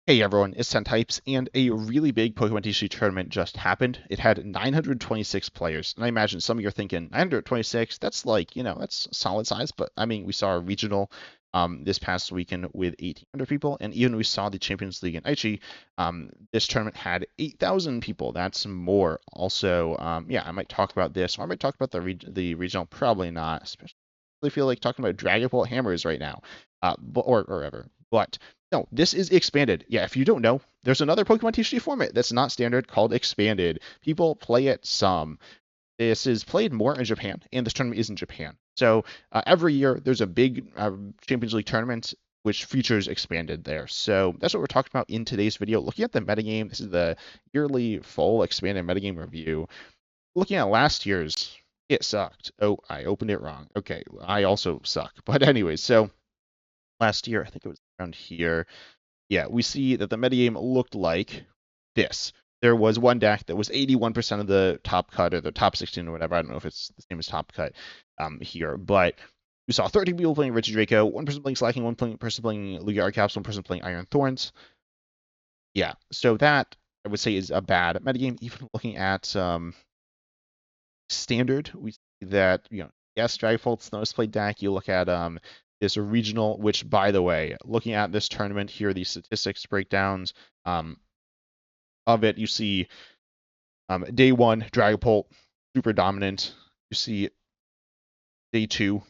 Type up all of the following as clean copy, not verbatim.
Hey everyone, it's 10 Types, and a really big Pokemon TCG tournament just happened. It had 926 players, and I imagine some of you are thinking 926, that's like, that's solid size, but I mean, we saw a regional this past weekend with 1,800 people, and even we saw the Champions League in Aichi, this tournament had 8,000 people. That's more. Also, yeah, I might talk about this, or I might talk about the regional, probably not, especially I feel like talking about Dragon Ball Hammers right now, or ever. But no, this is expanded. Yeah, if you don't know, there's another Pokemon TCG format that's not standard called expanded. People play it some. This is played more in Japan, and this tournament is in Japan. So every year there's a big Champions League tournament which features expanded there. So that's what we're talking about in today's video. Looking at the metagame, this is the yearly full expanded metagame review. Looking at last year's, it sucked. Oh, I opened it wrong. Okay, I also suck. But anyways, so last year, I think it was around here. Yeah, we see that the metagame looked like this. There was one deck that was 81% of the top cut or the top 16 or whatever. I don't know if it's the same as top cut here, but we saw 13 people playing Regidrago, one person playing Slacking, one person playing Lugia Caps, one person playing Iron Thorns. Yeah, so that I would say is a bad metagame. Even looking at standard, we see that yes, Dragapult's the most played deck. You look at this regional, which by the way, looking at this tournament here, these statistics breakdowns of it, you see day one Dragapult super dominant. You see day two.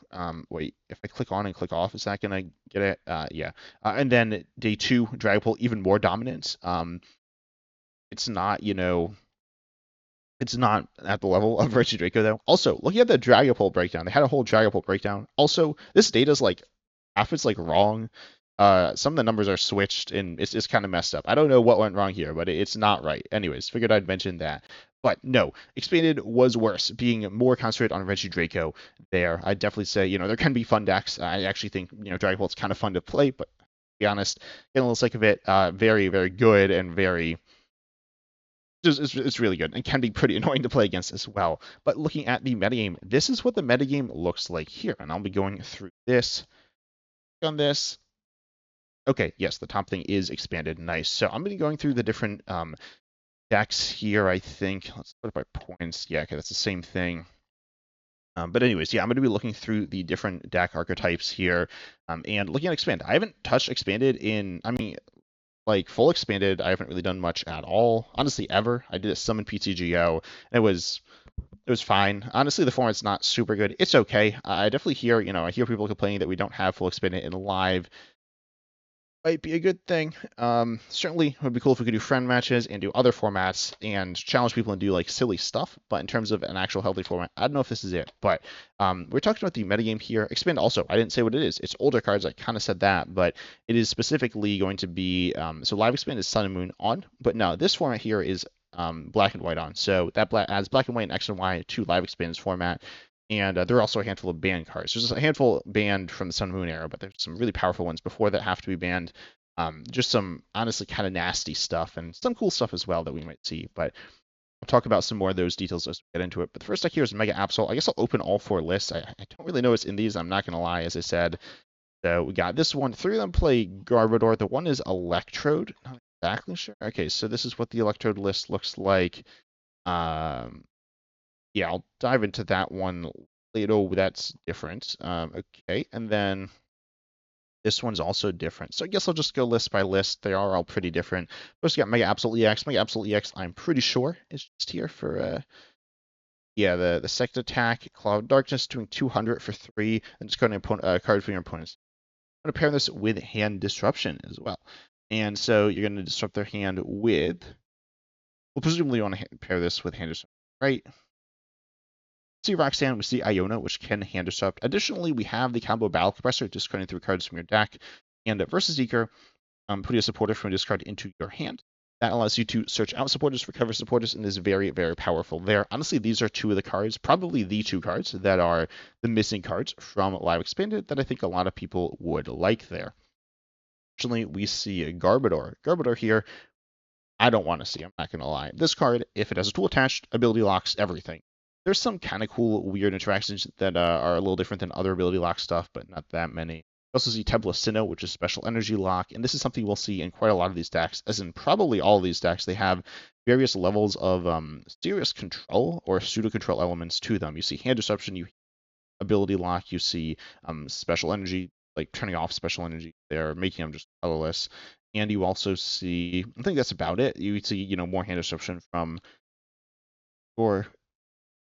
Wait, if I click on and click off, is that gonna get it? Yeah. And then day two Dragapult even more dominant. It's not it's not at the level of Regidrago though. Also, looking at the Dragapult breakdown, they had a whole Dragapult breakdown. Also, this data's like half it's like wrong. Some of the numbers are switched and it's kind of messed up. I don't know what went wrong here, but it's not right. Anyways, figured I'd mention that. But no, expanded was worse, being more concentrated on Regidrago there. I'd definitely say, there can be fun decks. I actually think, Dragapult's kind of fun to play, but to be honest, getting a little sick of it, very, very good and very it's really good and can be pretty annoying to play against as well. But looking at the metagame, this is what the metagame looks like here. And I'll be going through this. On this. Okay, yes, the top thing is expanded. Nice. So I'm going to be going through the different decks here, I think. Let's put it by points. Yeah, okay, that's the same thing. But anyways, yeah, I'm going to be looking through the different deck archetypes here and looking at expand. I haven't touched expanded in, like full expanded, I haven't really done much at all. Honestly, ever. I did a summon PTGO, and it was fine. Honestly, the format's not super good. It's okay. I definitely hear, I hear people complaining that we don't have full expanded in live. Might be a good thing. Certainly would be cool if we could do friend matches and do other formats and challenge people and do like silly stuff. But in terms of an actual healthy format, I don't know if this is it. But we're talking about the metagame here. Expand also, I didn't say what it is. It's older cards. I kind of said that, but it is specifically going to be so live expand is Sun and Moon on, but no, this format here is black and white on. So that adds black and white and X and Y to live expand's format. And there are also a handful of banned cards. There's a handful banned from the Sun and Moon era, but there's some really powerful ones before that have to be banned. Just some honestly kind of nasty stuff and some cool stuff as well that we might see. But I'll talk about some more of those details as we get into it. But the first deck here is Mega Absol. I guess I'll open all four lists. I don't really know what's in these. I'm not going to lie, as I said. So we got this one. Three of them play Garbodor. The one is Electrode. Not exactly sure. Okay, so this is what the Electrode list looks like. Yeah, I'll dive into that one later. Oh, that's different. Okay, and then this one's also different. So I guess I'll just go list by list. They are all pretty different. First, we got Mega Absol EX. Mega Absol EX, I'm pretty sure, is just here for, yeah, the second attack, Cloud of Darkness, doing 200 for 3, and just carding card for your opponents. I'm going to pair this with Hand Disruption as well. And so you're going to disrupt their hand with, well, presumably you want to pair this with Hand Disruption, right? See Roxanne, we see Iona, which can hand disrupt. Additionally, we have the combo Battle Compressor, discarding 3 cards from your deck, and versus Eager, putting a supporter from a discard into your hand. That allows you to search out supporters, recover supporters, and is very, very powerful there. Honestly, these are 2 of the cards, probably the 2 cards that are the missing cards from Live Expanded that I think a lot of people would like there. Additionally, we see Garbodor. Garbodor here, I don't want to see, I'm not going to lie. This card, if it has a tool attached, ability locks everything. There's some kind of cool, weird interactions that are a little different than other ability lock stuff, but not that many. also see Sinnoh, which is special energy lock, and this is something we'll see in quite a lot of these decks, as in probably all of these decks. They have various levels of serious control or pseudo control elements to them. You see hand disruption, you ability lock, you see special energy, like turning off special energy there, making them just colorless, and you also see, I think that's about it. You see, more hand disruption from your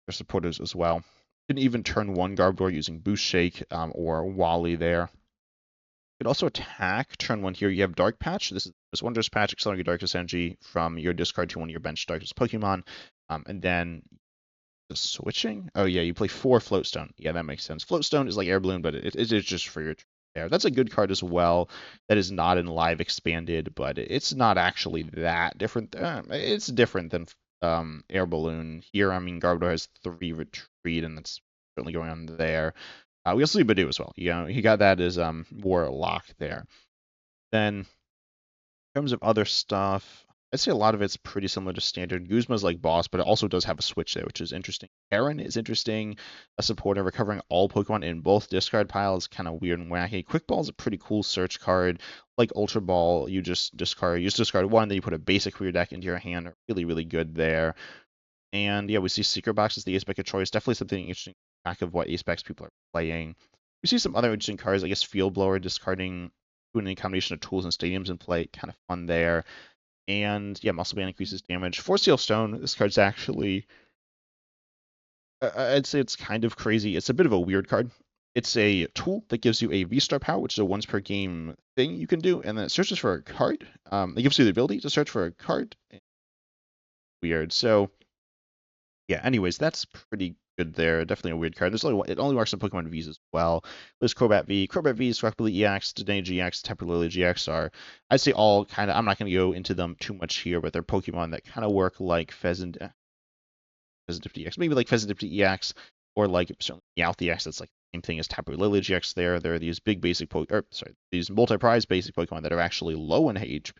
supporters as well. You can even turn one Garbodor using Boost Shake or Wally there. You could also attack turn one here. You have Dark Patch. This is this Wondrous Patch, accelerating your Darkest Energy from your discard to one of your bench Darkest Pokemon. And then the switching? Oh, yeah, you play 4 Floatstone. Yeah, that makes sense. Floatstone is like Air Balloon, but it is just for your air. That's a good card as well. That is not in Live Expanded, but it's not actually that different. It's different than Air Balloon. Here, I mean, Garbodor has 3 Retreat, and that's certainly going on there. We also see Badoo as well. He got that as War Lock there. Then, in terms of other stuff, I'd say a lot of it's pretty similar to standard. Guzma's like boss, but it also does have a switch there, which is interesting. Heron is interesting. A supporter recovering all Pokemon in both discard piles, kind of weird and wacky. Quick Ball is a pretty cool search card. Like Ultra Ball, you just discard one, then you put a basic for your deck into your hand. Really, really good there. And yeah, we see Secret Box as the ace spec of choice. Definitely something interesting back of what ace specs people are playing. We see some other interesting cards. I guess Field Blower discarding doing a combination of tools and stadiums in play. Kind of fun there. And yeah, Muscle Band increases damage. Force Seal Stone, this card's actually, I'd say it's kind of crazy. It's a bit of a weird card. It's a tool that gives you a V-Star power, which is a once per game thing you can do, and then it searches for a card. It gives you the ability to search for a card. Weird. So yeah, anyways, that's pretty good there. Definitely a weird card. It only works on Pokemon V's as well. There's Crobat V. Crobat V, Squawkbilly EX, Dene GX, Tapu Lily GX are, I'd say all kind of, I'm not going to go into them too much here, but they're Pokemon that kind of work like Pheasantip EX, maybe like Pheasantip EX, or like certainly Meowth EX, that's like the same thing as Tapu Lily GX there. There are these big basic these multi-prize basic Pokemon that are actually low in HP.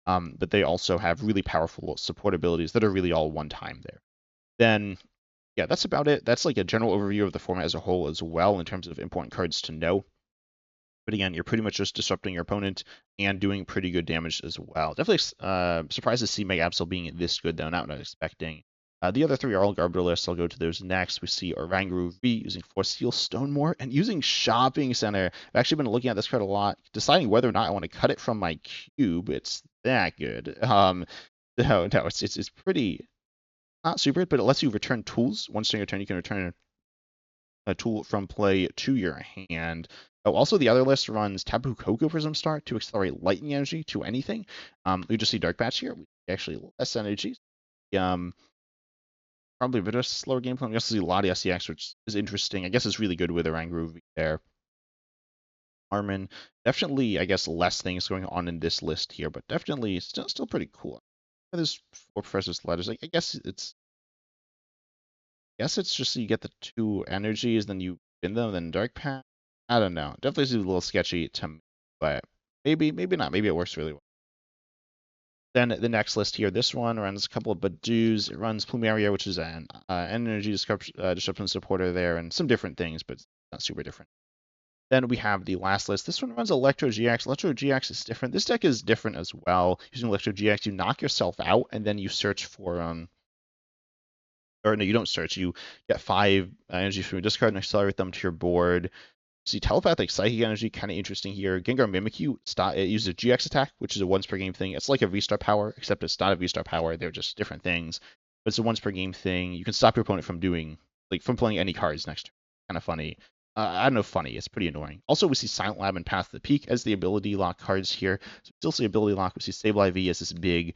But they also have really powerful support abilities that are really all one time there. Then yeah, that's about it. That's like a general overview of the format as a whole as well in terms of important cards to know. But again, you're pretty much just disrupting your opponent and doing pretty good damage as well. Definitely surprised to see Mega Absol being this good, though. Not expecting. The other 3 are all Garbodor lists. I'll go to those next. We see Oranguru V using Force Seal Stonemore and using Shopping Center. I've actually been looking at this card a lot, deciding whether or not I want to cut it from my cube. It's that good. No, it's pretty not super, but it lets you return tools. Once during your turn, you can return a tool from play to your hand. Oh, also the other list runs Tapu Koko Prism Star to accelerate lightning energy to anything. We just see Dark Patch here. We actually less energy. Probably a bit of a slower gameplay. We also see Lottie SCX, which is interesting. I guess it's really good with Oranguru there. Armin, definitely, I guess, less things going on in this list here, but definitely still pretty cool. There's 4 Professor's Letters. I guess it's just so you get the 2 energies, then you win them, then Dark Path. I don't know. Definitely seems a little sketchy to me, but maybe not. Maybe it works really well. Then the next list here, this one runs a couple of Badoos. It runs Plumeria, which is an energy disruption supporter there, and some different things, but it's not super different. Then we have the last list. This one runs Electro GX. Electro GX is different. This deck is different as well. Using Electro GX, you knock yourself out, and then you search for or no, you don't search. You get 5 energy from your discard and accelerate them to your board. See Telepathic Psychic Energy, kind of interesting here. Gengar Mimikyu, it uses a GX attack, which is a once per game thing. It's like a V-Star power, except it's not a V-Star power. They're just different things. But it's a once per game thing. You can stop your opponent from from playing any cards next turn. Kind of funny. I don't know, funny. It's pretty annoying. Also, we see Silent Lab and Path to the Peak as the ability lock cards here. So we still see ability lock. We see Stable IV as this big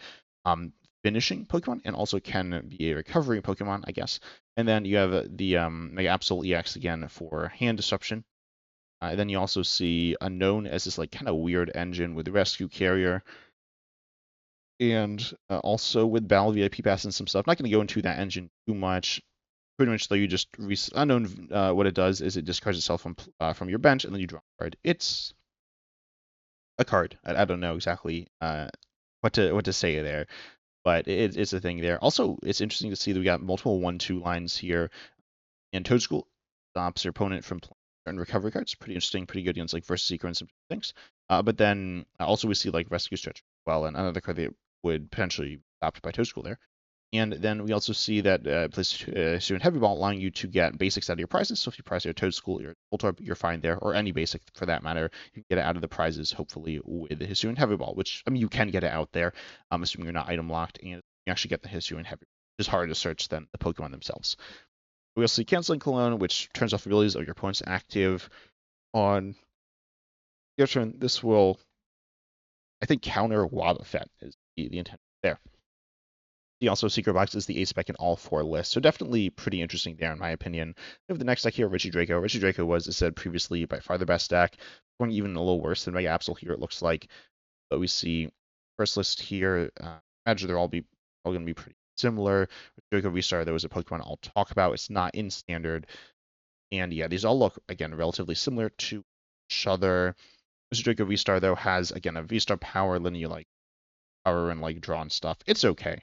finishing Pokemon, and also can be a recovery Pokemon, I guess. And then you have the Mega Absol EX again for hand disruption. Then you also see Unknown as this like kind of weird engine with the Rescue Carrier, and also with Battle VIP Pass and some stuff. Not going to go into that engine too much. Pretty much though, you just Unknown. What it does is it discards itself from your bench, and then you draw a card. It's a card. I don't know exactly what to say there, but it's a thing there. Also, it's interesting to see that we got multiple 1/2 lines here, and Toad School stops your opponent from playing certain recovery cards. Pretty interesting, pretty good against like versus Seeker and some things. But then also we see like Rescue Stretch as well, and another card that would potentially be stopped by Toad School there. And then we also see that plays Student Heavy Ball, allowing you to get basics out of your prizes. So if you prize your Toad School, your Voltorb, you're fine there, or any basic for that matter. You can get it out of the prizes, hopefully, with the Hisuian Heavy Ball, which, I mean, you can get it out there, assuming you're not item locked, and you actually get the Hisuian Heavy Ball, which is harder to search than the Pokemon themselves. We also see Canceling Cologne, which turns off abilities of your opponent's active on your turn. This will, I think, counter Wobbuffet is the intent there. Also, Secret Box is the ace spec in all 4 lists, so definitely pretty interesting there, in my opinion. We have the next deck here, Regidrago. Regidrago was, as said previously, by far the best deck, going even a little worse than Mega Absol here, it looks like. But we see first list here, imagine they're all going to be pretty similar. Regidrago VSTAR, though, is a Pokemon I'll talk about. It's not in Standard. And yeah, these all look, again, relatively similar to each other. Regidrago VSTAR, though, has, again, a VSTAR power, letting you, like, power and, like, draw and stuff. It's okay.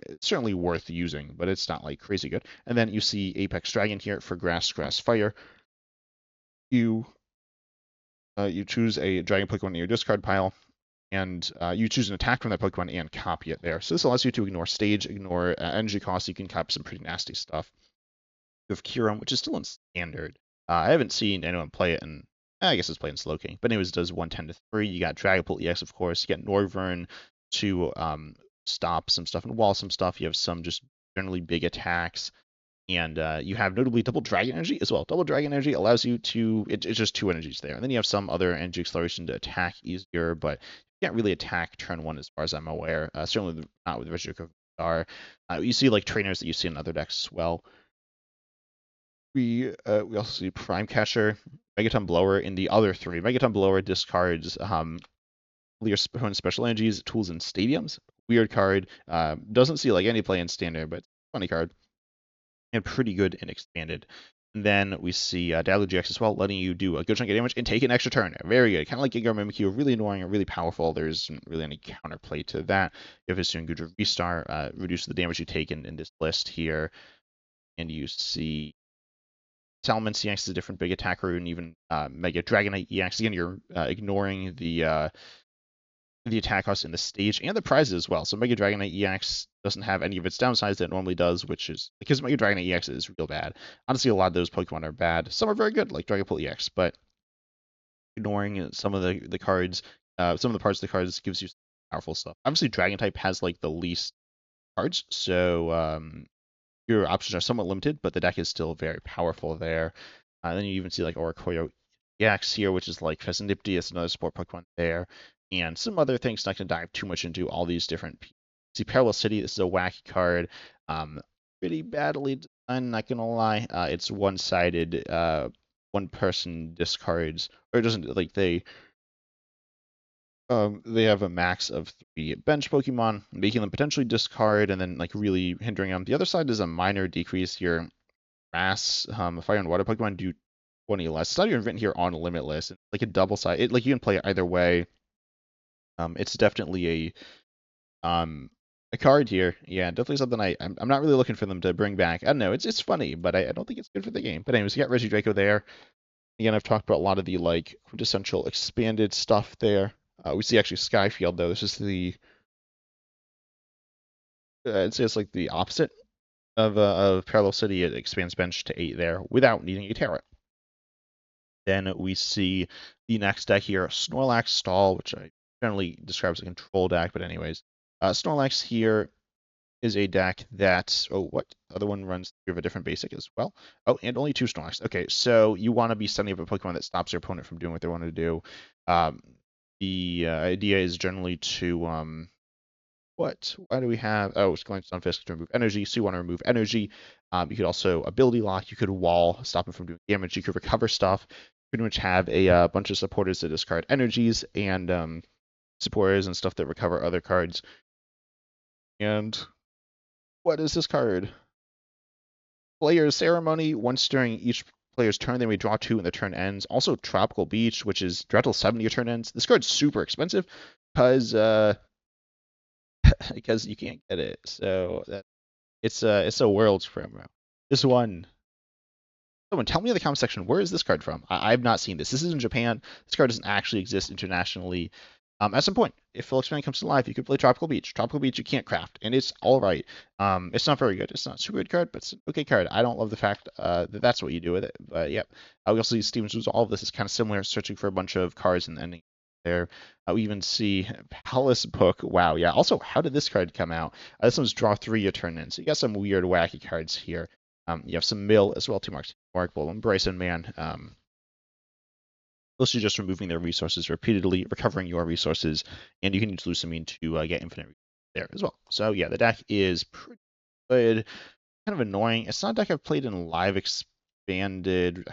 It's certainly worth using, but it's not like crazy good. And then you see Apex Dragon here for Grass, Fire. You choose a Dragon Pokemon in your discard pile, and you choose an attack from that Pokemon and copy it there. So this allows you to ignore stage, ignore energy costs. You can copy some pretty nasty stuff. You have Kyurem, which is still in Standard. I haven't seen anyone play it, and I guess it's playing Slowking. But anyways, it does 110 to 3. You got Dragapult EX, of course. You got Norvern to stop some stuff and wall some stuff. You have some just generally big attacks. And you have notably double Dragon Energy as well. Double Dragon Energy allows you to, it's just 2 energies there. And then you have some other energy acceleration to attack easier, but you can't really attack turn 1 as far as I'm aware. Certainly not with Regidrago VSTAR. You see like trainers that you see in other decks as well. We also see Prime Catcher, Megaton Blower in the other 3. Megaton Blower discards your opponent's special energies, tools, and stadiums. Weird card. Doesn't see like any play in Standard, but funny card. And pretty good in Expanded. And then we see Dalu GX as well, letting you do a good chunk of damage and take an extra turn. Very good. Kind of like Gengar Mimikyu, really annoying and really powerful. There isn't really any counterplay to that. You have Hisuian Gudra VSTAR, reduce the damage you take in this list here. And you see Salamence EX is a different big attacker, and even Mega Dragonite EX. Again, you're ignoring the attack cost in the stage and the prizes as well. So Mega Dragonite EX doesn't have any of its downsides that it normally does, which is because Mega Dragonite EX is real bad. Honestly, a lot of those Pokemon are bad. Some are very good, like Dragapult EX, but ignoring some of the cards, some of the parts of the cards gives you powerful stuff. Obviously, Dragon type has like the least cards, so your options are somewhat limited, but the deck is still very powerful there. Then you even see like Oricorio EX here, which is like Pheasantipty. It's another support Pokemon there. And some other things. Not going to dive too much into all these different pieces. See, Parallel City, this is a wacky card. Pretty badly designed, not going to lie. It's one-sided. One person discards, or it doesn't, like, they have a max of 3 bench Pokemon, making them potentially discard and then like really hindering them. The other side is a minor decrease. Your Grass, Fire and Water Pokemon do 20 less. It's not even written here on Limitless. It's like a double side. It like you can play it either way. It's definitely a card here. Yeah, definitely something I'm not really looking for them to bring back. I don't know. It's funny, but I don't think it's good for the game. But anyways, you got Regidrago there. Again, I've talked about a lot of the like quintessential expanded stuff there. We see actually Skyfield though. This is the I'd say it's like the opposite of Parallel City. It expands bench to 8 there without needing a Terra. Then we see the next deck here, Snorlax Stall, which I generally describe as a control deck, but anyways, Snorlax here is a deck that, oh, what? The other one runs through a different basic as well. Oh, and only 2 Snorlax. Okay, so you want to be setting up a Pokemon that stops your opponent from doing what they want to do. The idea is generally to, what? Why do we have, oh, it's going to Stunfisk to remove energy, so you want to remove energy. You could also ability lock, you could wall, stop him from doing damage, you could recover stuff. You pretty much have a bunch of supporters that discard energies and supporters and stuff that recover other cards. And what is this card? Player's Ceremony. Once during each player's turn, they may draw 2 when the turn ends. Also, Tropical Beach, which is draw till 7 your turn ends. This card's super expensive because because you can't get it. So it's a Worlds promo. This one, Someone tell me in the comment section, where is this card from? I've not seen this. This is in Japan. This card doesn't actually exist internationally. At some point, if Phil Expand comes to life, you could play Tropical Beach. Tropical Beach you can't craft, and it's all right. It's not very good. It's not a super good card, but it's an okay card. I don't love the fact that that's what you do with it. But yeah, we also see Steven's Resolve. This is kind of similar, searching for a bunch of cards and ending there. We even see Palace Book. Wow, yeah. Also, how did this card come out? This one's draw 3, you turn in. So you got some weird, wacky cards here. You have some Mill as well, 2 marks. Remarkable. Embrace and Man. Mostly just removing their resources repeatedly, recovering your resources, and you can use Lucamine to get infinite there as well. So yeah, the deck is pretty good. Kind of annoying. It's not a deck I've played in live expanded.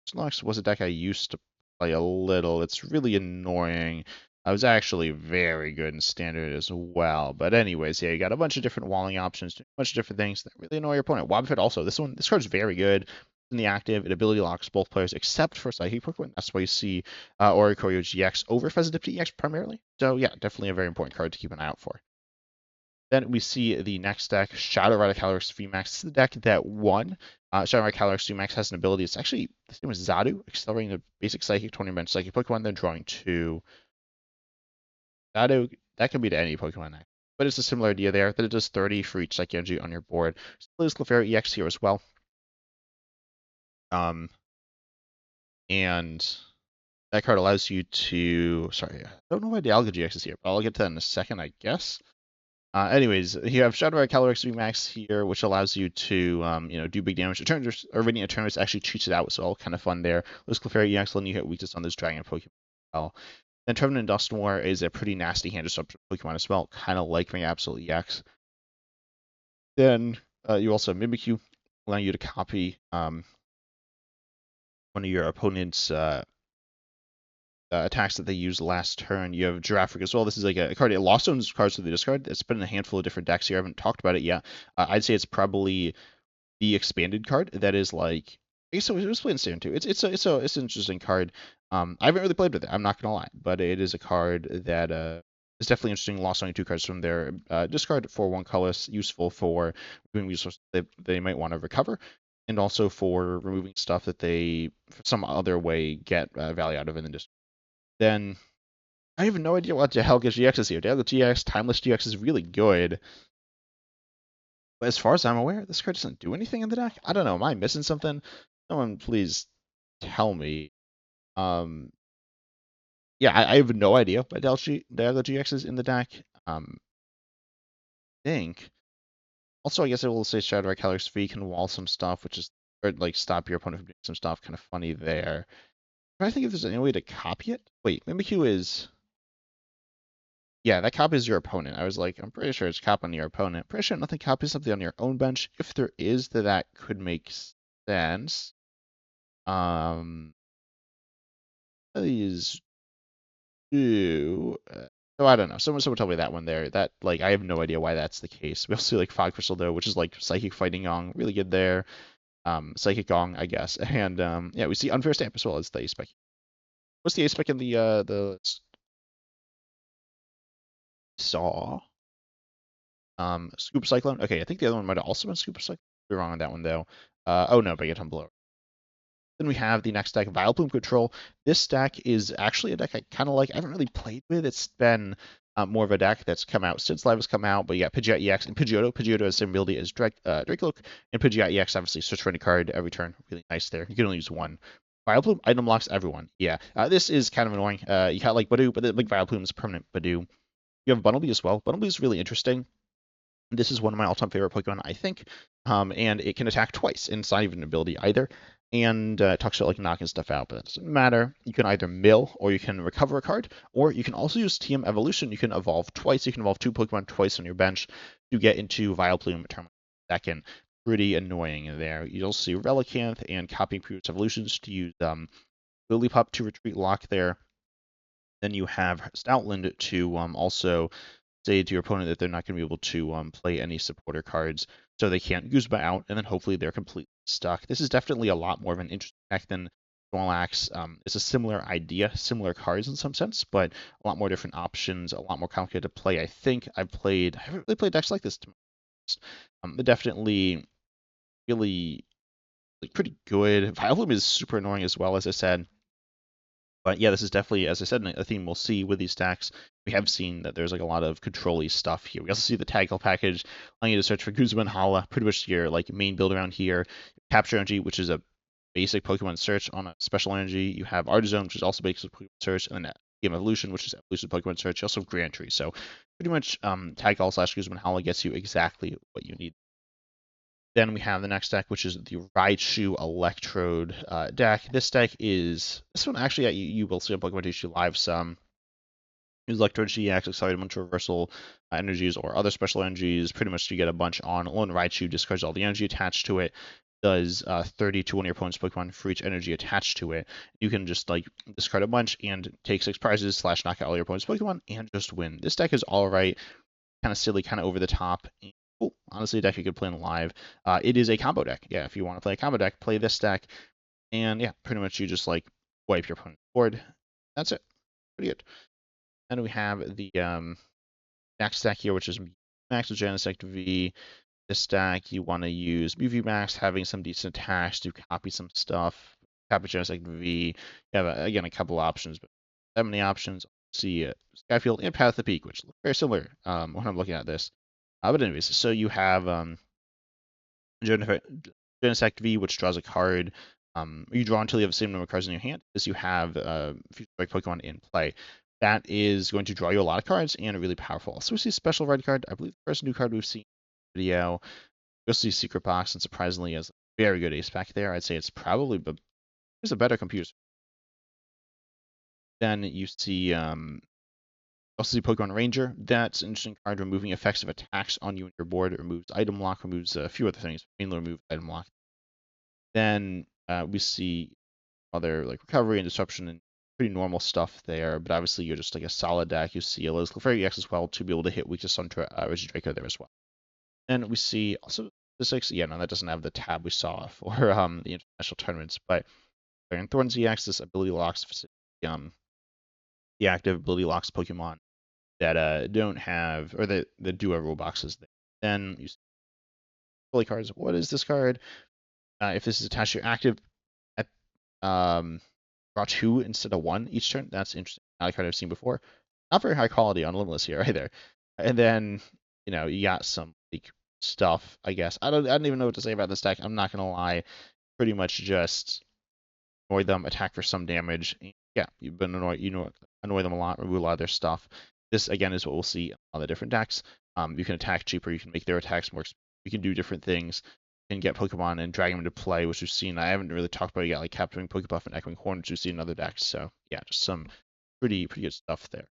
Snorlax was a deck I used to play a little. It's really annoying. I was actually very good in standard as well. But anyways, yeah, you got a bunch of different walling options, a bunch of different things that really annoy your opponent. Wobbuffet also. This card's very good in the active. It ability locks both players except for Psychic Pokemon. That's why you see Oricorio GX over Fezidipti EX primarily. So yeah, definitely a very important card to keep an eye out for. Then we see the next deck, Shadow Rider Calyrex VMAX. This is the deck that won. Shadow Rider Calyrex VMAX has an ability. It's actually the same as Zadu, accelerating the basic Psychic 20 bench Psychic Pokemon, then drawing 2. Zadu, that can be to any Pokemon next. But it's a similar idea there, that it does 30 for each Psychic Energy on your board. Still is Clefairy EX here as well. And that card allows you to, sorry, I don't know why Dialga GX is here, but I'll get to that in a second, I guess. Anyways, you have Shadow Rider Calyrex VMAX here, which allows you to, do big damage. Returns or Radiant Eternus actually cheats it out, so all kind of fun there. Those Clefairy EX letting you hit weakness on those Dragon Pokemon as well. Then Trevenant Dusknoir is a pretty nasty hand disruptor Pokemon as well, kind of like my Absol EX. Then you also have Mimikyu, allowing you to copy one of your opponent's attacks that they used last turn. You have Girafarig as well. This is like a card. Lost Zone's cards to the discard. It's been in a handful of different decks here. I haven't talked about it yet. I'd say it's probably the expanded card that is like. I guess it was played in standard too. It's an interesting card. I haven't really played with it. I'm not gonna lie, but it is a card that is definitely interesting. Lost only 2 cards from their discard for 1 colorless, useful for removing resources they might want to recover, and also for removing stuff that they for some other way get value out of in the discard. Then I have no idea what the hell GX is here. Dialga GX, Timeless GX is really good. But as far as I'm aware, this card doesn't do anything in the deck. I don't know. Am I missing something? Someone please tell me. Yeah, I have no idea what Dialga GX is in the deck. I think. Also, I guess I will say Shadow Rider Calyrex V can wall some stuff, which is or like stop your opponent from doing some stuff. Kind of funny there. I'm trying to think if there's any way to copy it. Wait, Mimikyu is. Yeah, that copies your opponent. I was like, I'm pretty sure it's copying your opponent. Pretty sure nothing copies something on your own bench. If there is, then that could make sense. These do. So I don't know. Someone told me that one there. That like I have no idea why that's the case. We also see like Fog Crystal though, which is like Psychic Fighting Gong, really good there. Psychic Gong, I guess. And yeah, we see Unfair Stamp as well as the Ace Spec. What's the Ace Spec in the Saw? Scoop Cyclone. Okay, I think the other one might have also been Scoop Cyclone. Be wrong on that one though. Oh no, Baguette Blower. Then we have the next deck, Vileplume Control. This deck is actually a deck I kind of like. I haven't really played with. It's been more of a deck that's come out since Live has come out. But you got Pidgeot EX and Pidgeotto. Pidgeotto has the same ability as Dracoloak, and Pidgeot EX obviously search for any card every turn. Really nice there. You can only use 1. Vileplume item locks everyone. Yeah, this is kind of annoying. You got like Badoo, but like Vileplume is a permanent Badoo. You have Bunnelby as well. Bunnelby is really interesting. This is one of my all-time favorite Pokemon, I think, and it can attack twice, and it's not even an ability either, and it talks about like knocking stuff out, but it doesn't matter. You can either mill, or you can recover a card, or you can also use TM Evolution. You can evolve twice. You can evolve 2 Pokemon twice on your bench to get into Vileplume turn second. Pretty annoying there. You'll see Relicanth and copying previous evolutions to use Lillipup to retreat lock there. Then you have Stoutland to also say to your opponent that they're not going to be able to play any supporter cards, so they can't Guzma out, and then hopefully they're completely stuck. This is definitely a lot more of an interesting deck than Snorlax. It's a similar idea, similar cards in some sense, but a lot more different options, a lot more complicated to play. I think I haven't really played decks like this. But definitely really like pretty good. Vileplume is super annoying as well, as I said. But yeah, this is definitely, as I said, a theme we'll see with these stacks. We have seen that there's like a lot of control-y stuff here. We also see the tackle package allowing you to search for Guzma and Hala, pretty much your like main build around here. Capture Energy, which is a basic Pokemon search on a special energy. You have Artizone, which is also basic Pokemon search, and then Game Evolution, which is evolution Pokemon search. You also have Grand Tree. So pretty much Tag slash Guzma and Hala gets you exactly what you need. Then we have the next deck, which is the Raichu Electrode deck. This one actually, you will see on Pokemon TCG Live some. Use Electrode GX, Accelerated bunch of Reversal energies or other special energies. Pretty much you get a bunch on one Raichu, discards all the energy attached to it. Does 30 to one of your opponent's Pokemon for each energy attached to it. You can just like discard a bunch and take 6 prizes / knock out all your opponent's Pokemon and just win. This deck is alright, kind of silly, kind of over the top. Cool. Honestly, a deck you could play in live. It is a combo deck. Yeah, if you want to play a combo deck, play this deck. And yeah, pretty much you just like wipe your opponent's board. That's it. Pretty good. Then we have the next deck here, which is Max with Genesect V. This deck, you want to use UV Max, having some decent attacks to copy some stuff. Copy Genesect V. You have, again, a couple options, but that many options. See Skyfield and Path to Peak, which look very similar when I'm looking at this. But anyways, so you have Genesect V, which draws a card. You draw until you have the same number of cards in your hand as you have Future Strike Pokemon in play. That is going to draw you a lot of cards and really powerful. So we see Special Red card. I believe the first new card we've seen in the video. You'll see Secret Box, and surprisingly, has a very good ace back there. I'd say it's probably there's a better computer. Then you see also see Pokemon Ranger. That's an interesting card, removing effects of attacks on you and your board. It removes item lock, removes a few other things, mainly remove item lock. Then we see other like recovery and disruption and pretty normal stuff there, but obviously you're just like a solid deck. You see a Liz Clefairy EX as well to be able to hit weakness on Regidrago there as well. And we see also statistics. Yeah, no, that doesn't have the tab we saw for the international tournaments, but in Thorns EX, this ability locks the active ability locks Pokemon that don't have, or that do have rule boxes there. Then you see holy cards. What is this card? If this is attached to your active, at, draw 2 instead of 1 each turn. That's interesting. Not a card I've seen before. Not very high quality on Limitless here either. And then you got some like stuff. I guess I don't even know what to say about this deck. I'm not gonna lie. Pretty much just annoy them, attack for some damage. Yeah, you've been annoy them a lot, remove a lot of their stuff. This again is what we'll see on the different decks. You can attack cheaper, you can make their attacks more expensive, you can do different things, you can get Pokemon and drag them into play, which we've seen. I haven't really talked about yet, like capturing Pokebuff and Echoing Horn, which we've seen in other decks. So yeah, just some pretty good stuff there.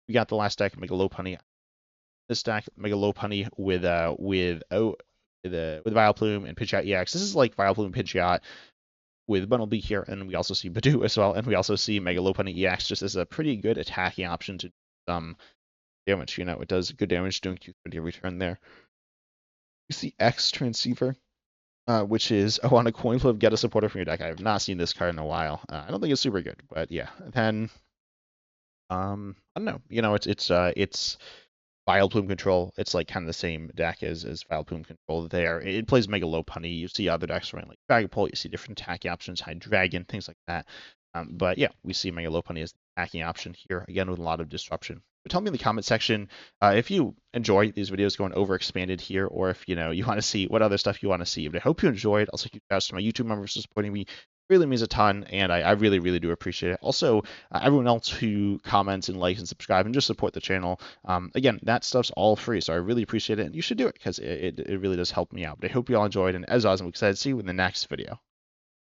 We got the last deck, Mega Lopunny. This deck, Mega Lopunny with Vileplume and Pidgeot EX. This is like Vileplume Pidgeot with Bunnelby here, and we also see Badoo as well, and we also see Mega Lopunny EX just as a pretty good attacking option to damage. It does good damage doing Q30 every turn there. You see X Transceiver, which is on a coin flip, get a supporter from your deck. I have not seen this card in a while. I don't think it's super good, but yeah. Then I don't know. It's Vileplume control. It's like kind of the same deck as Vileplume control there. It plays Mega Lopunny. You see other decks running like Dragapult. You see different attacking options, Hydreigon, things like that. But yeah, we see Mega Lopunny as the attacking option here, again with a lot of disruption. But tell me in the comment section if you enjoy these videos going over expanded here, or if you want to see what other stuff you want to see. But I hope you enjoyed. Also, huge shout out to my YouTube members for supporting me. Really means a ton, and I really do appreciate it. Also, everyone else who comments and likes and subscribe and just support the channel, again, that stuff's all free, so I really appreciate it, and you should do it because it really does help me out. But I hope you all enjoyed, and as always, I'm excited to see you in the next video.